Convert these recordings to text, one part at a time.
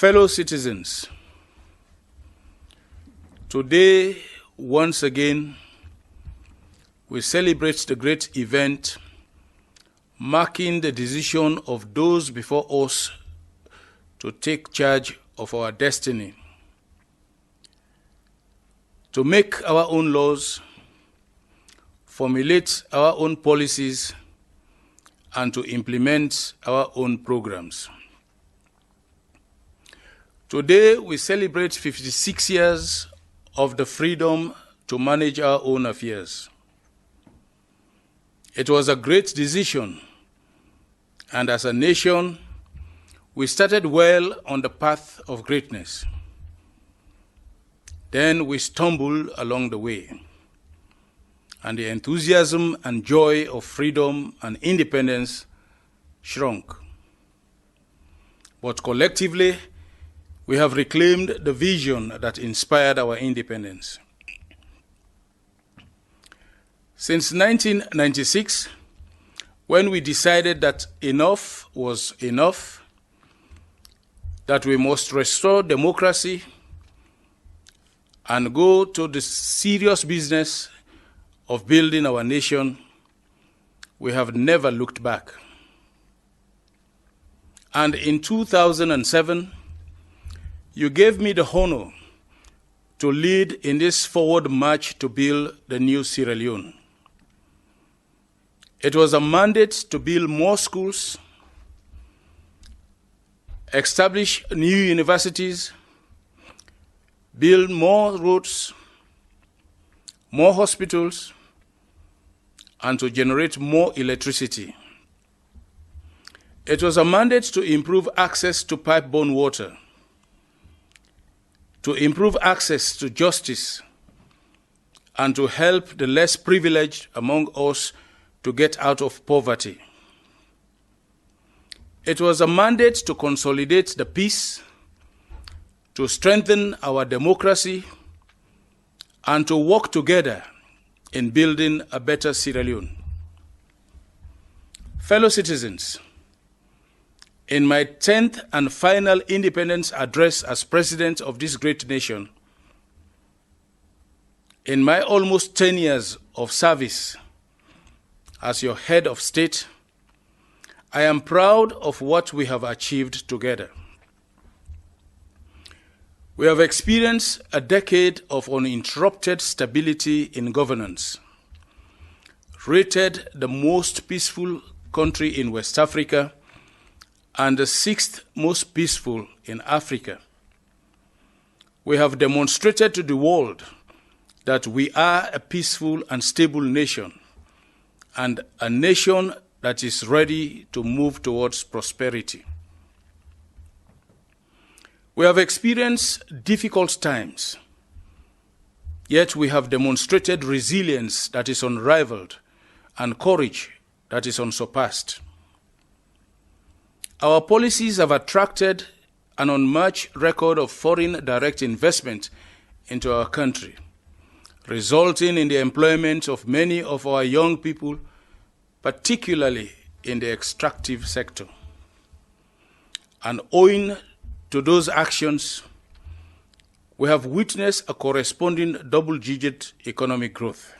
Fellow citizens, today, once again, we celebrate the great event marking the decision of those before us to take charge of our destiny, to make our own laws, formulate our own policies, and to implement our own programs. Today, we celebrate 56 years of the freedom to manage our own affairs. It was a great decision, and as a nation, we started well on the path of greatness. Then we stumbled along the way, and the enthusiasm and joy of freedom and independence shrunk. But collectively, we have reclaimed the vision that inspired our independence. Since 1996, when we decided that enough was enough, that we must restore democracy and go to the serious business of building our nation, we have never looked back. And in 2007, you gave me the honor to lead in this forward march to build the new Sierra Leone. It was a mandate to build more schools, establish new universities, build more roads, more hospitals, and to generate more electricity. It was a mandate to improve access to pipe-borne water, to improve access to justice, and to help the less privileged among us to get out of poverty. It was a mandate to consolidate the peace, to strengthen our democracy, and to work together in building a better Sierra Leone. Fellow citizens, in my 10th and final independence address as president of this great nation, in my almost 10 years of service as your head of state, I am proud of what we have achieved together. We have experienced a decade of uninterrupted stability in governance, rated the most peaceful country in West Africa and the 6th most peaceful in Africa. We have demonstrated to the world that we are a peaceful and stable nation, and a nation that is ready to move towards prosperity. We have experienced difficult times, yet we have demonstrated resilience that is unrivaled and courage that is unsurpassed. Our policies have attracted an unmatched record of foreign direct investment into our country, resulting in the employment of many of our young people, particularly in the extractive sector. And owing to those actions, we have witnessed a corresponding double-digit economic growth.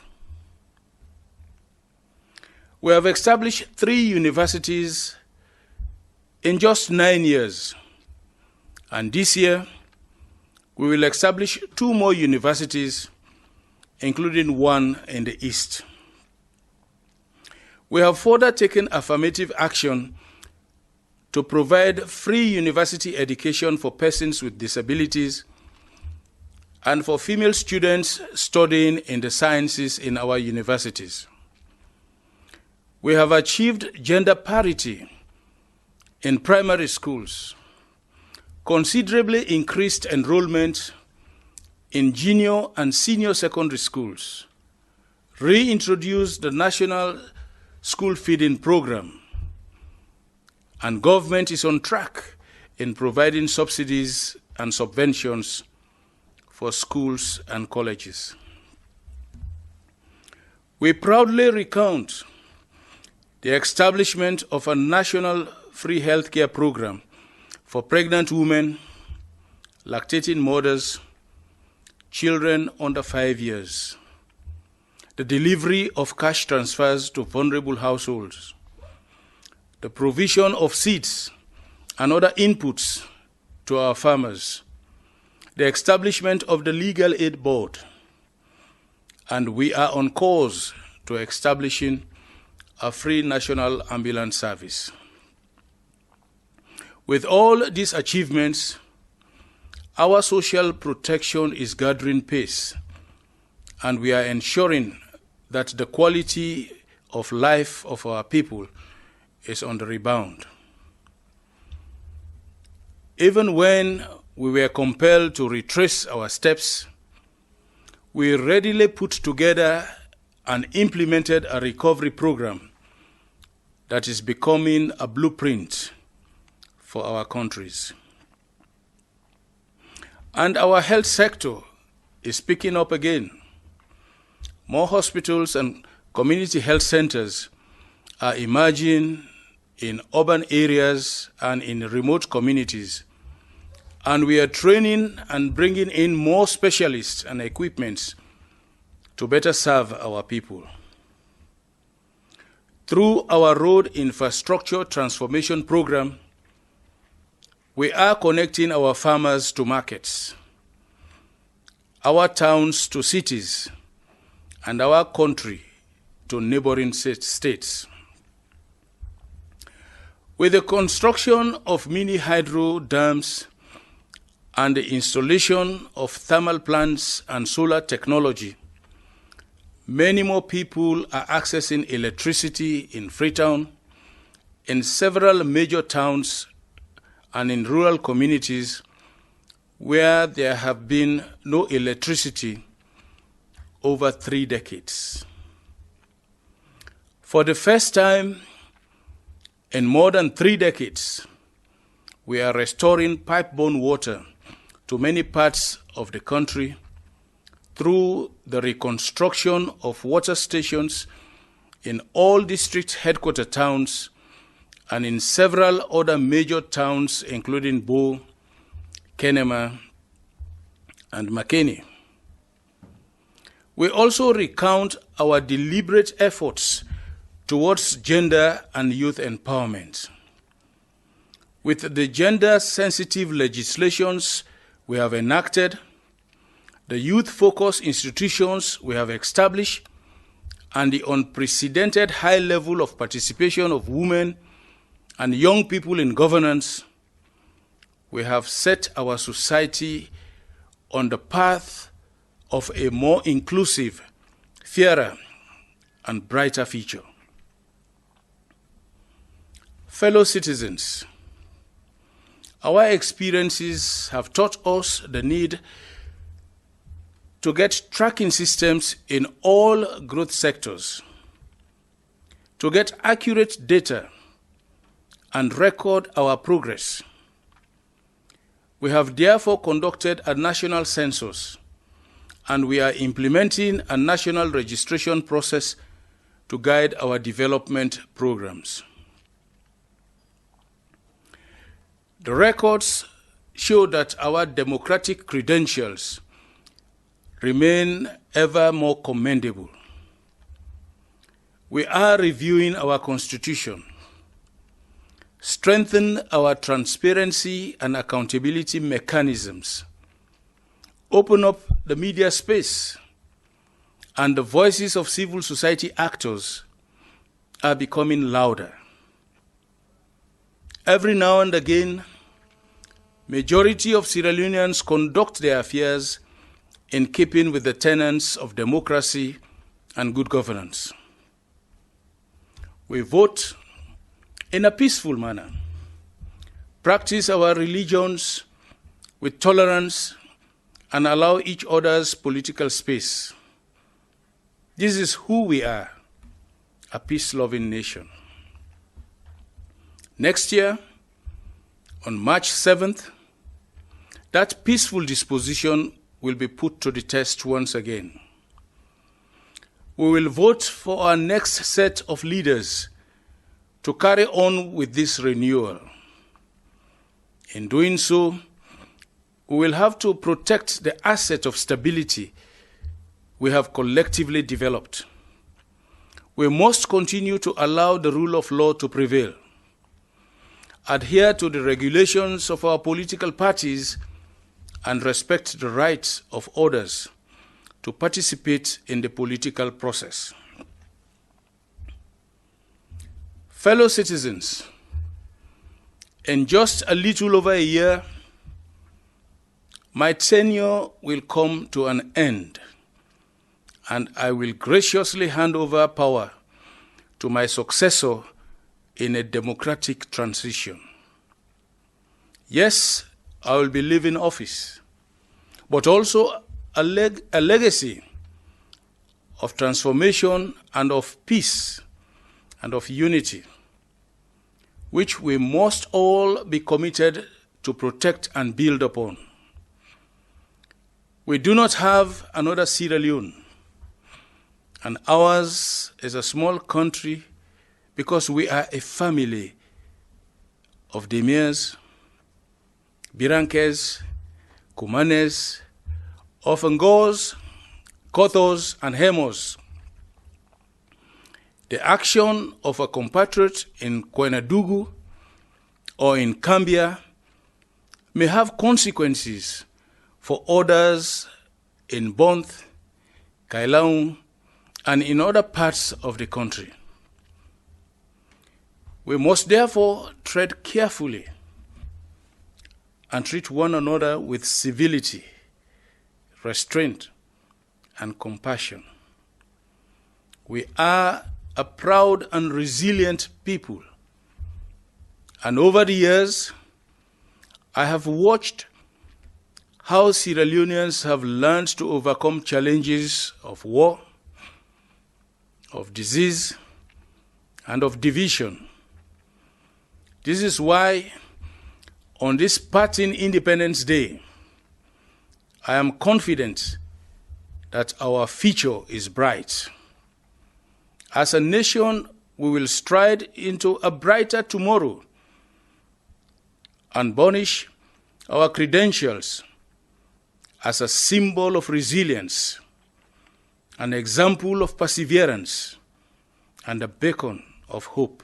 We have established 3 universities in just 9 years, and this year we will establish 2 more universities, including one in the East. We have further taken affirmative action to provide free university education for persons with disabilities and for female students studying in the sciences in our universities. We have achieved gender parity in primary schools, considerably increased enrollment in junior and senior secondary schools, reintroduced the National School Feeding Program, and government is on track in providing subsidies and subventions for schools and colleges. We proudly recount the establishment of a national free healthcare program for pregnant women, lactating mothers, children under 5 years, the delivery of cash transfers to vulnerable households, the provision of seeds and other inputs to our farmers, the establishment of the Legal Aid Board, and we are on course to establishing a free national ambulance service. With all these achievements, our social protection is gathering pace, and we are ensuring that the quality of life of our people is on the rebound. Even when we were compelled to retrace our steps, we readily put together and implemented a recovery program that is becoming a blueprint for our countries. And our health sector is picking up again. More hospitals and community health centers are emerging in urban areas and in remote communities. And we are training and bringing in more specialists and equipments to better serve our people. Through our road infrastructure transformation program, we are connecting our farmers to markets, our towns to cities, and our country to neighboring states. With the construction of mini hydro dams and the installation of thermal plants and solar technology, many more people are accessing electricity in Freetown, in several major towns, and in rural communities where there have been no electricity over 3 decades. For the first time in more than 3 decades, we are restoring pipe-borne water to many parts of the country through the reconstruction of water stations in all district headquarter towns and in several other major towns, including Bo, Kenema, and Makeni. We also recount our deliberate efforts towards gender and youth empowerment. With the gender-sensitive legislations we have enacted, the youth-focused institutions we have established, and the unprecedented high level of participation of women and young people in governance, we have set our society on the path of a more inclusive, fairer, and brighter future. Fellow citizens, our experiences have taught us the need to get tracking systems in all growth sectors, to get accurate data and record our progress. We have therefore conducted a national census, and we are implementing a national registration process to guide our development programs. The records show that our democratic credentials remain ever more commendable. We are reviewing our constitution, strengthen our transparency and accountability mechanisms, open up the media space, and the voices of civil society actors are becoming louder. Every now and again, majority of Sierra Leoneans conduct their affairs in keeping with the tenets of democracy and good governance. We vote in a peaceful manner, practice our religions with tolerance, and allow each other's political space. This is who we are, a peace-loving nation. Next year, on March 7th, that peaceful disposition will be put to the test once again. We will vote for our next set of leaders to carry on with this renewal. In doing so, we will have to protect the asset of stability we have collectively developed. We must continue to allow the rule of law to prevail, adhere to the regulations of our political parties, and respect the rights of others to participate in the political process. Fellow citizens, in just a little over a year, my tenure will come to an end, and I will graciously hand over power to my successor in a democratic transition. Yes, I will be leaving office, but also a legacy of transformation and of peace and of unity, which we must all be committed to protect and build upon. We do not have another Sierra Leone, and ours is a small country because we are a family of Demirs, Birankes, Kumanes, Ofengos, Kothos, and Hemos. The action of a compatriot in Koinadugu or in Cambia may have consequences for others in Bonth, Kailaung, and in other parts of the country. We must therefore tread carefully and treat one another with civility, restraint, and compassion. We are a proud and resilient people, and over the years, I have watched how Sierra Leoneans have learned to overcome challenges of war, of disease, and of division. This is why, on this parting Independence Day, I am confident that our future is bright. As a nation, we will stride into a brighter tomorrow and burnish our credentials as a symbol of resilience, an example of perseverance, and a beacon of hope.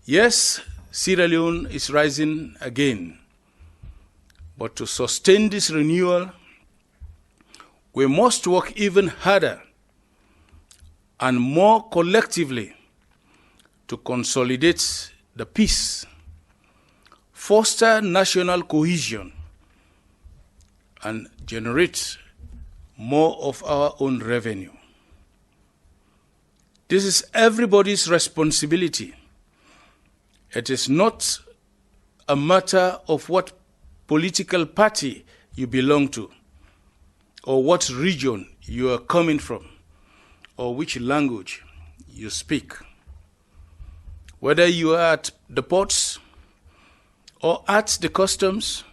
Yes, Sierra Leone is rising again, but to sustain this renewal, we must work even harder and more collectively to consolidate the peace, foster national cohesion, and generate more of our own revenue. This is everybody's responsibility. It is not a matter of what political party you belong to, or what region you are coming from, or which language you speak. Whether you are at the ports, or at the customs,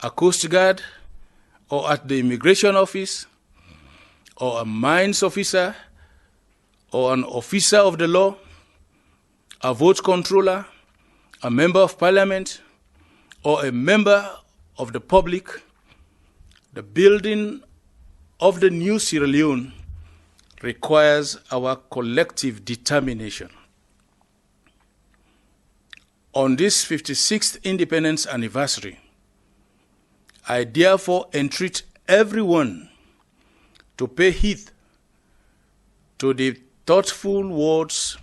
a Coast Guard, or at the immigration office, or a mines officer, or an officer of the law, a vote controller, a member of parliament, or a member of the public, the building of the new Sierra Leone requires our collective determination. On this 56th independence anniversary, I therefore entreat everyone to pay heed to the thoughtful words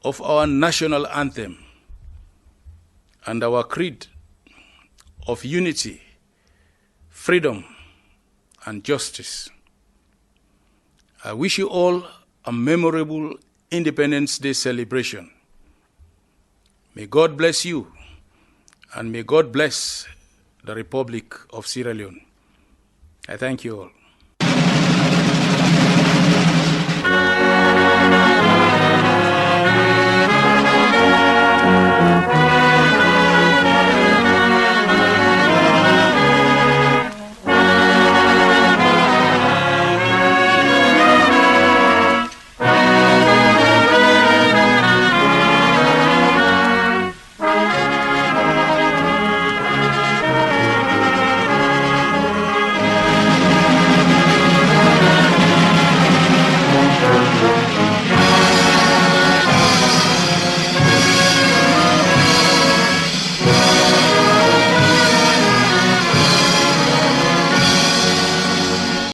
of our national anthem and our creed of unity, freedom, and justice. I wish you all a memorable Independence Day celebration. May God bless you, and may God bless the Republic of Sierra Leone. I thank you all.